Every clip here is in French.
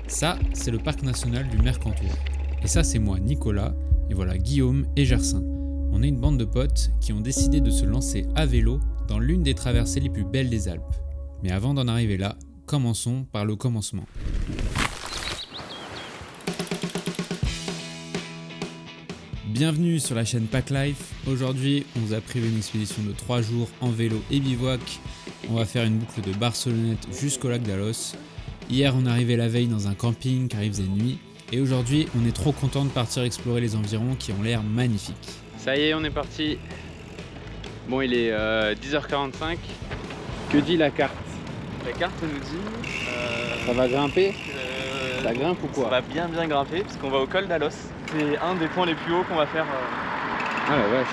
Ça, c'est le parc national du Mercantour. Et ça, c'est moi, Nicolas, et voilà Guillaume et Gersin. On est une bande de potes qui ont décidé de se lancer à vélo dans l'une des traversées les plus belles des Alpes. Mais avant d'en arriver là, commençons par le commencement. Bienvenue sur la chaîne Pack Life. Aujourd'hui, on vous a prévu une expédition de 3 jours en vélo et bivouac. On va faire une boucle de Barcelonnette jusqu'au lac d'Alos. Hier, on est arrivé la veille dans un camping car il faisait nuit. Et aujourd'hui, on est trop content de partir explorer les environs qui ont l'air magnifiques. Ça y est, on est parti. Bon, il est 10h45. Que dit la carte? La carte nous dit... Ça va grimper? Ça grimpe ou quoi? Ça va bien grimper parce qu'on va au col d'Alos. C'est un des points les plus hauts qu'on va faire. Ah la vache.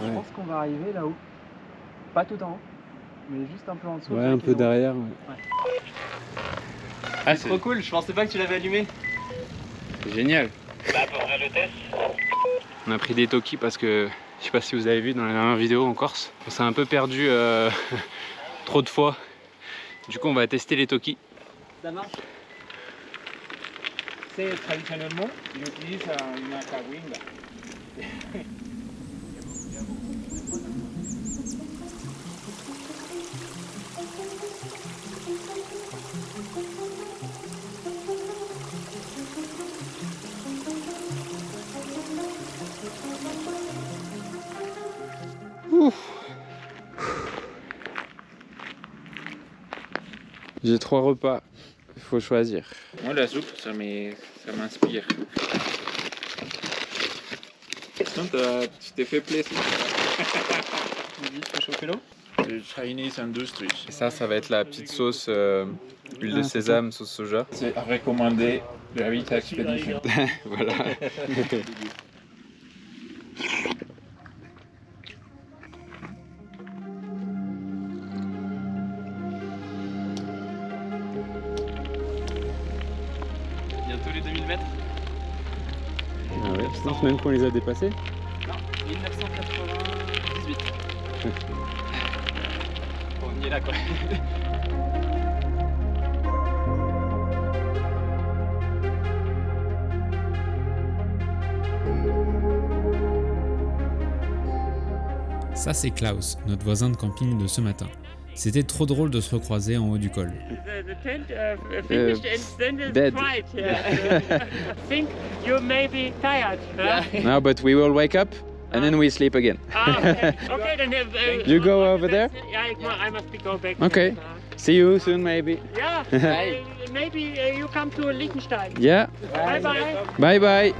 Je pense qu'on va arriver là-haut. Pas tout en haut, mais juste un peu en dessous. Ouais, un peu derrière. Ouais. Ah, c'est trop cool, je pensais pas que tu l'avais allumé. C'est génial. Bah, pour faire le test. On a pris des Toki parce que, je sais pas si vous avez vu dans la dernière vidéo en Corse, on s'est un peu perdu trop de fois. Du coup, on va tester les Toki. Ça marche. C'est traditionnellement, ils utilisent une aquawing. J'ai 3 repas, il faut choisir. Moi, la soupe, ça m'inspire. Tu t'es fait plaisir. Tu fais chauffer l'eau. The Chinese Industry. Et ça va être la petite sauce huile de sésame, sauce soja. C'est à recommander de Vita Expedition. Voilà. Bientôt les 2000 mètres. Ah ouais, je pense même qu'on les a dépassés. Non, 1998. On y est là quoi. Ça, c'est Klaus, notre voisin de camping de ce matin. C'était trop drôle de se recroiser en haut du col. The tent finished and then it's dead. quiet. Yeah. I think you may be tired. No, but we will wake up and then we sleep again. Okay. Okay, then You go over there? Yeah, I must go back. Okay. See you soon, maybe. Yeah. Maybe you come to Liechtenstein. Yeah. Bye bye. Bye bye.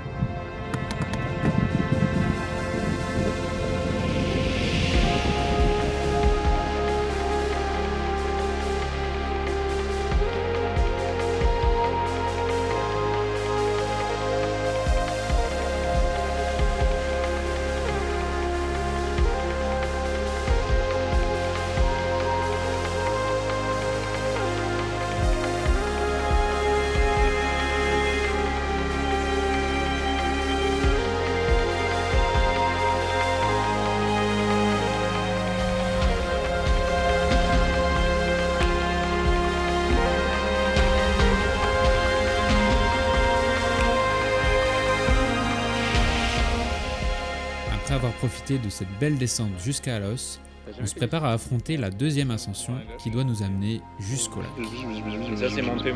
Après avoir profité de cette belle descente jusqu'à Alos, on se prépare à affronter la deuxième ascension qui doit nous amener jusqu'au lac. Et ça, c'est monter.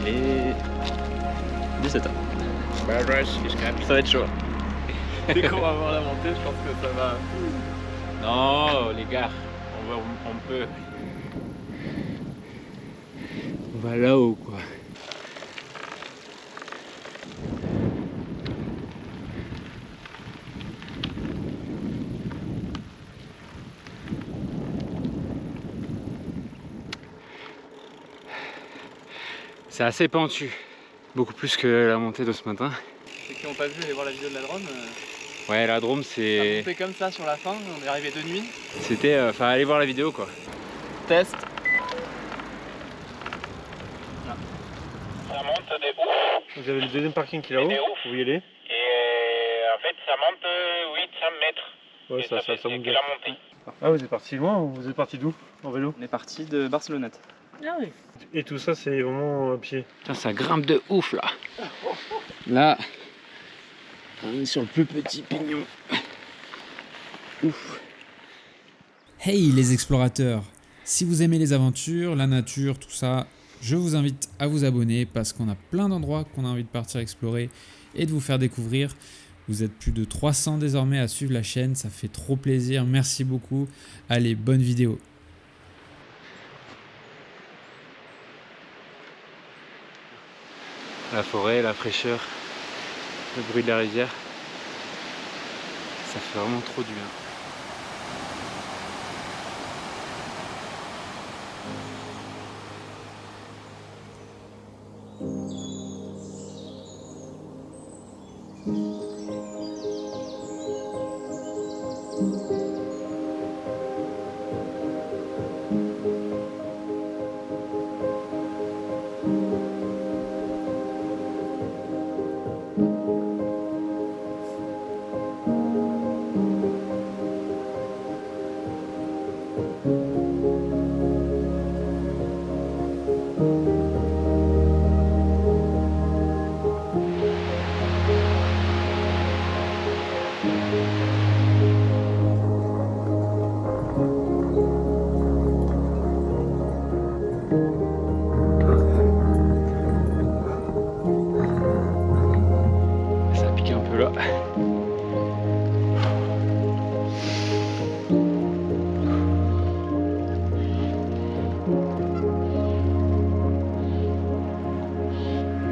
Il est 17h. Ça va être chaud. Dès qu'on va voir la montée, je pense que ça va. Non, les gars, on peut. On va là-haut, quoi. C'est assez pentu, beaucoup plus que la montée de ce matin. Ceux qui n'ont pas vu, aller voir la vidéo de la drone. Ouais, la Drôme, Ça c'est... montait comme ça sur la fin, on est arrivé de nuit. C'était... Enfin, allez voir la vidéo, quoi. Test. Ça monte des Vous avez le deuxième parking qui est là-haut, vous y allez? Et en fait, ça monte 800 mètres. Ouais, Et ça fait monte que bien. la montée. Ah, vous êtes parti loin ou vous êtes parti d'où en vélo? On est parti de Barcelonnette. Ah oui. Et tout ça, c'est vraiment à pied? Putain, ça grimpe de ouf là. Là, on est sur le plus petit pignon. Ouf. Hey les explorateurs, si vous aimez les aventures, la nature, tout ça, je vous invite à vous abonner parce qu'on a plein d'endroits qu'on a envie de partir explorer et de vous faire découvrir. Vous êtes plus de 300 désormais à suivre la chaîne, ça fait trop plaisir, merci beaucoup. Allez, bonne vidéo. La forêt, la fraîcheur, le bruit de la rivière, ça fait vraiment trop du bien. Ça pique un peu là.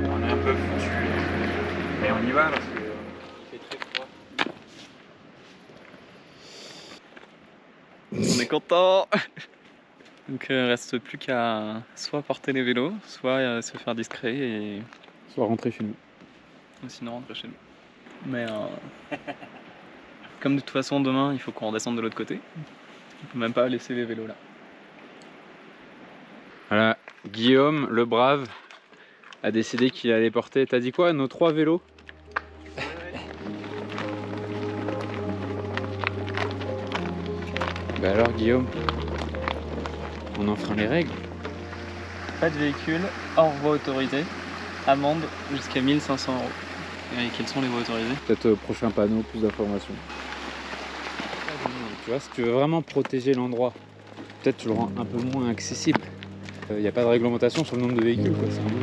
On est un peu foutu. Mais on y va parce qu'il fait très froid. On est content. Donc reste plus qu'à soit porter les vélos, soit se faire discret et Soit rentrer chez nous. ou sinon rentrer chez nous. Mais comme de toute façon demain il faut qu'on redescende de l'autre côté, on peut même pas laisser les vélos là. Voilà, Guillaume, le brave, a décidé qu'il allait porter, t'as dit quoi, nos 3 vélos? Bah alors Guillaume, on enfreint les règles. Pas de véhicule, hors voie autorisée, amende jusqu'à 1500 €. Et quelles sont les voies autorisées? Peut-être au prochain panneau, plus d'informations. Tu vois, si tu veux vraiment protéger l'endroit, peut-être tu le rends un peu moins accessible. Il n'y a pas de réglementation sur le nombre de véhicules, quoi. C'est vraiment...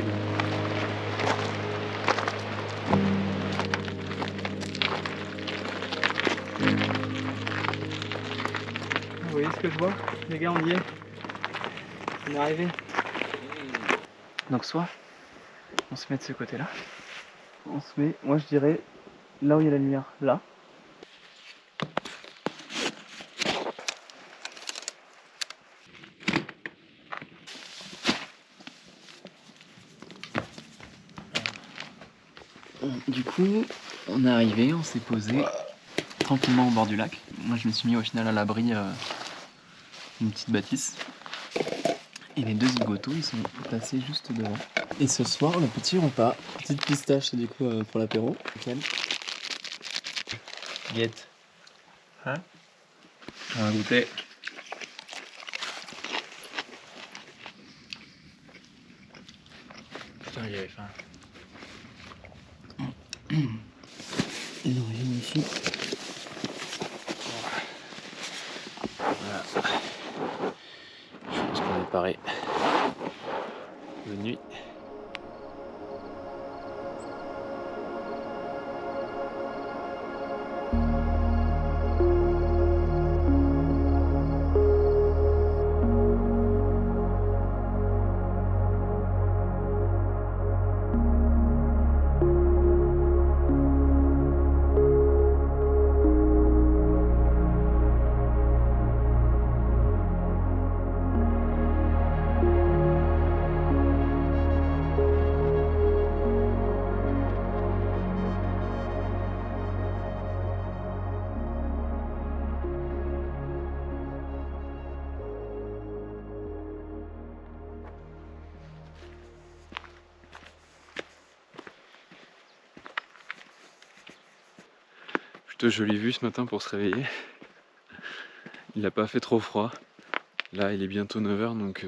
Vous voyez ce que je vois? Les gars, on y est. On est arrivé. Donc soit on se met de ce côté-là. On se met, moi je dirais, là où il y a la lumière, là. Du coup, on est arrivé, on s'est posé tranquillement au bord du lac. Moi je me suis mis au final à l'abri d'une petite bâtisse. Et les deux zigotos ils sont passés juste devant. Et ce soir le petit repas, petite pistache du coup pour l'apéro. Nickel. Guette. Hein? On va goûter. Putain, j'avais faim. Et l'origine ici. Voilà. Je pense qu'on est paré de nuit. plutôt jolie vue ce matin pour se réveiller. Il n'a pas fait trop froid. Là il est bientôt 9 h donc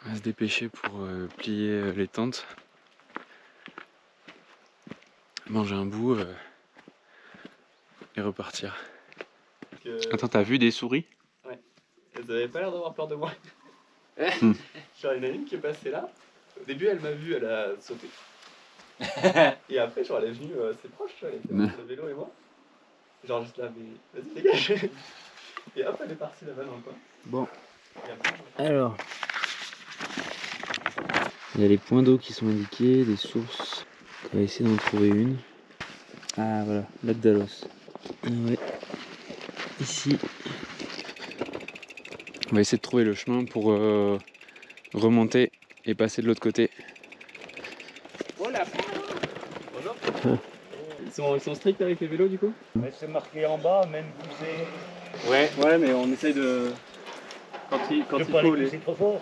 on va se dépêcher pour plier les tentes. Manger un bout et repartir. Attends, t'as vu des souris? Ouais. Elles avaient pas l'air d'avoir peur de moi. Genre, il y en a une qui est passée là. Au début, elle m'a vu, elle a sauté. Et après, genre, elle est venue assez proche, tu vois, elle était dans le vélo et moi. Genre, juste là, mais vas-y, dégage. Et hop, elle est partie là-bas dans le coin. Bon. Et après, Alors, il y a les points d'eau qui sont indiqués, des sources. On va essayer d'en trouver une. Ah voilà, lac d'Alos. Ah ouais. Ici. On va essayer de trouver le chemin pour remonter et passer de l'autre côté. bonjour. Ils sont stricts avec les vélos du coup? Mais c'est marqué en bas, même poussé. Ouais, mais on essaye de. Quand il faut les. trop fort.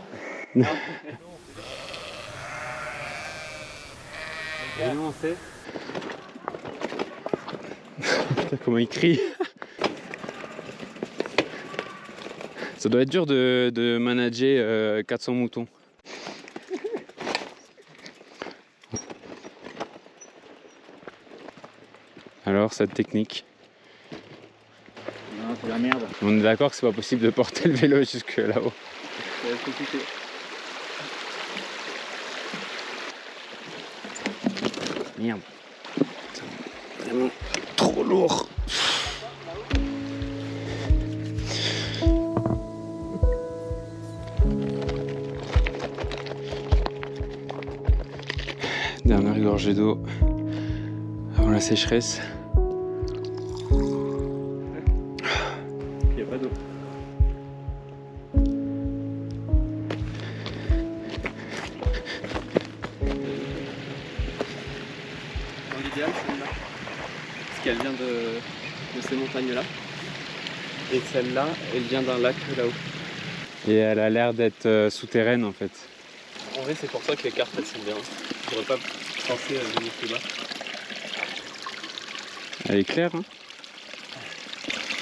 Non, c'est. Comment il crie. Ça doit être dur de manager 400 moutons. Alors, cette technique. Non, c'est la merde. On est d'accord que c'est pas possible de porter le vélo jusque là-haut. Ça va être compliqué. Merde. C'est vraiment trop lourd. Dernière gorgée d'eau avant la sécheresse. Il n'y a pas d'eau. Dans l'idéal, celle-là. Parce qu'elle vient de ces montagnes-là. Et celle-là, elle vient d'un lac là-haut. Et elle a l'air d'être souterraine en fait. En vrai, c'est pour ça que les cartes elles sont bien. J'aurais pas pensé à venir plus bas. Elle est claire, hein?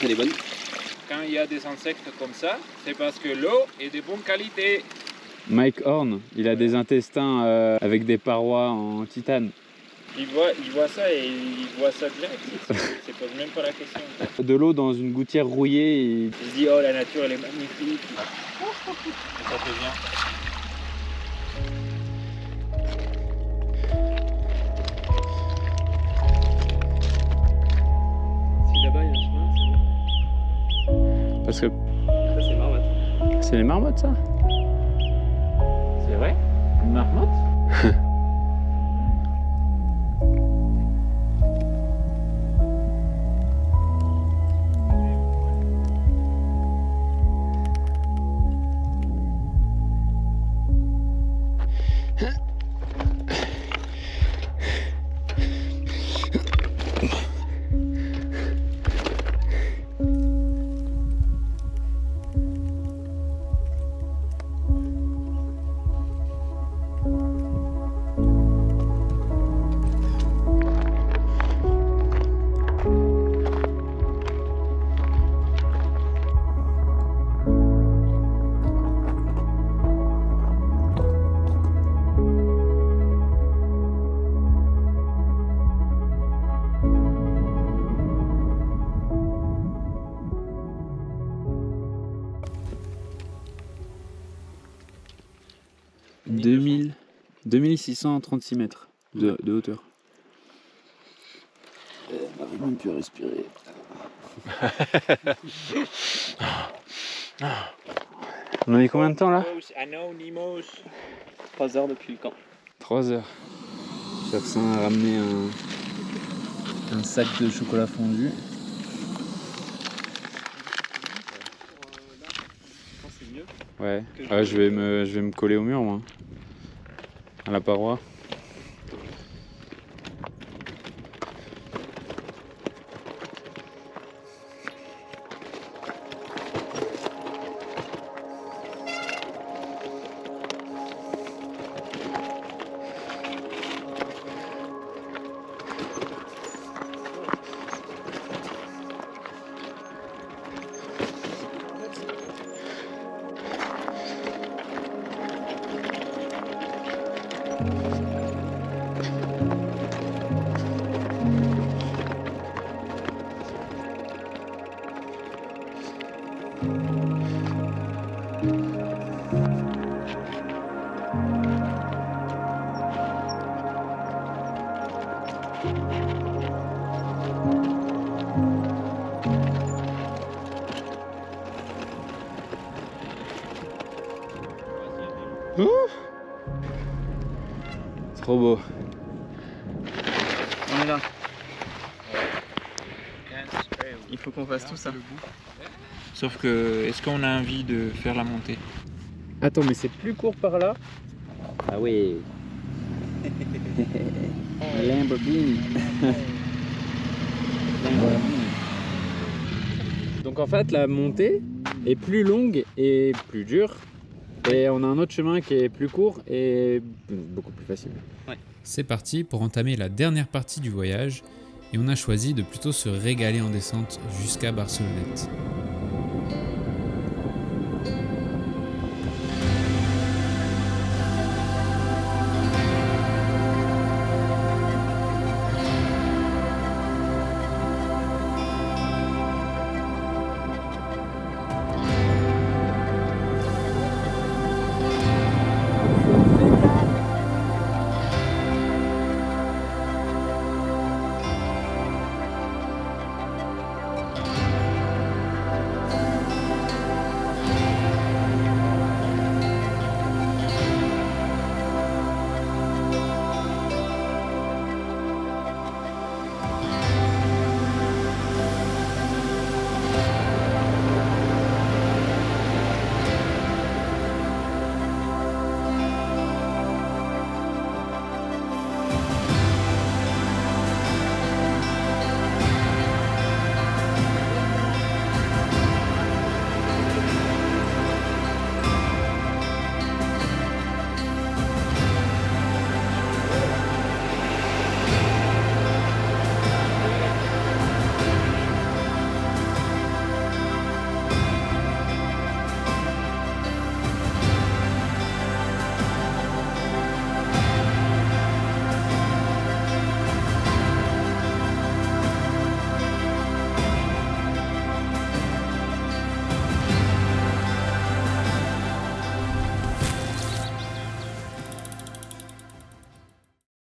Elle est bonne. Quand il y a des insectes comme ça, c'est parce que l'eau est de bonne qualité. Mike Horn, il a des intestins avec des parois en titane. Il voit ça et il voit ça direct. Il se pose même pas la question. De l'eau dans une gouttière rouillée. Et... Il se dit, oh la nature elle est magnifique. Et ça fait bien. Si là-bas il y a un chemin, c'est bon. Parce que Ça, c'est marmotte. c'est les marmottes, ça? C'est vrai? Une marmotte? « 2636 mètres de hauteur. On n'arrive même plus à respirer. On a mis combien de temps là? Anonymous. 3 heures depuis le camp. 3 heures. Jacquin a ramené un sac de chocolat fondu. C'est mieux. Ouais, je vais me coller au mur moi. À la paroi. Trop beau. On est là. Il faut qu'on fasse tout ça. Sauf que, est-ce qu'on a envie de faire la montée? Attends, mais c'est plus court par là? Ah oui. Lamborghini. Donc en fait, la montée est plus longue et plus dure. Et on a un autre chemin qui est plus court et beaucoup plus facile. C'est parti pour entamer la dernière partie du voyage et on a choisi de plutôt se régaler en descente jusqu'à Barcelonnette.